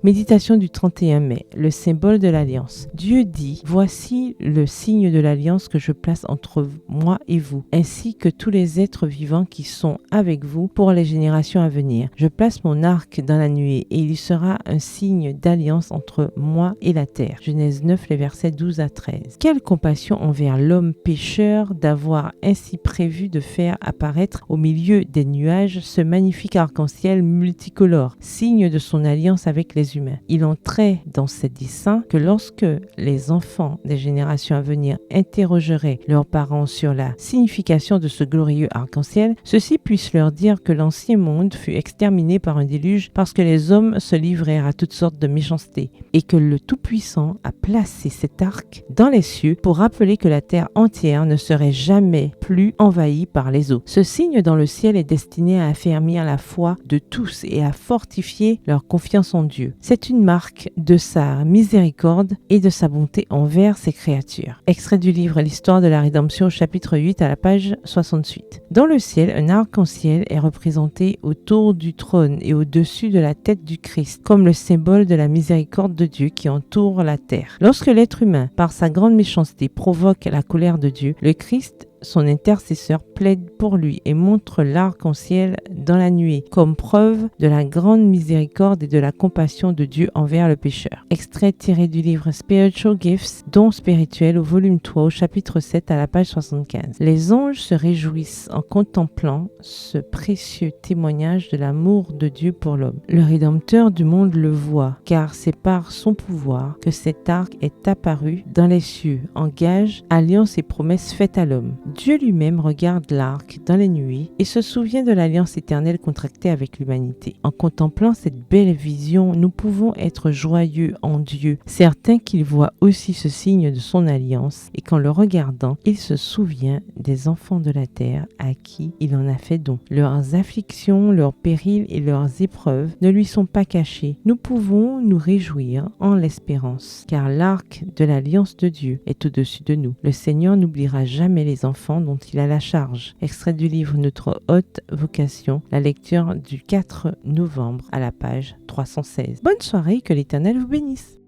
Méditation du 31 mai, le symbole de l'alliance. Dieu dit, voici le signe de l'alliance que je place entre moi et vous, ainsi que tous les êtres vivants qui sont avec vous pour les générations à venir. Je place mon arc dans la nuée et il y sera un signe d'alliance entre moi et la terre. Genèse 9, les versets 12 à 13. Quelle compassion envers l'homme pécheur d'avoir ainsi prévu de faire apparaître au milieu des nuages ce magnifique arc-en-ciel multicolore, signe de son alliance avec les humains. Il entrait dans ses desseins que lorsque les enfants des générations à venir interrogeraient leurs parents sur la signification de ce glorieux arc-en-ciel, ceux-ci puissent leur dire que l'ancien monde fut exterminé par un déluge parce que les hommes se livrèrent à toutes sortes de méchanceté et que le Tout-Puissant a placé cet arc dans les cieux pour rappeler que la terre entière ne serait jamais plus envahie par les eaux. Ce signe dans le ciel est destiné à affermir la foi de tous et à fortifier leur confiance en Dieu. C'est une marque de sa miséricorde et de sa bonté envers ses créatures. Extrait du livre L'histoire de la rédemption, chapitre 8 à la page 68. Dans le ciel, un arc-en-ciel est représenté autour du trône et au-dessus de la tête du Christ, comme le symbole de la miséricorde de Dieu qui entoure la terre. Lorsque l'être humain, par sa grande méchanceté, provoque la colère de Dieu, le Christ, son intercesseur, plaide pour lui et montre l'arc-en-ciel dans la nuée comme preuve de la grande miséricorde et de la compassion de Dieu envers le pécheur. Extrait tiré du livre Spiritual Gifts, dons spirituels, au volume 3, au chapitre 7 à la page 75. Les anges se réjouissent en contemplant ce précieux témoignage de l'amour de Dieu pour l'homme. Le Rédempteur du monde le voit, car c'est par son pouvoir que cet arc est apparu dans les cieux, en gage, alliance et promesse faite à l'homme. Dieu lui-même regarde l'arc dans les nuées et se souvient de l'alliance éternelle contractée avec l'humanité. En contemplant cette belle vision, nous pouvons être joyeux en Dieu, certains qu'il voit aussi ce signe de son alliance et qu'en le regardant, il se souvient des enfants de la terre à qui il en a fait don. Leurs afflictions, leurs périls et leurs épreuves ne lui sont pas cachés. Nous pouvons nous réjouir en l'espérance, car l'arc de l'alliance de Dieu est au-dessus de nous. Le Seigneur n'oubliera jamais les enfants dont il a la charge. Extrait du livre Notre haute vocation, la lecture du 4 novembre à la page 316. Bonne soirée, que l'Éternel vous bénisse.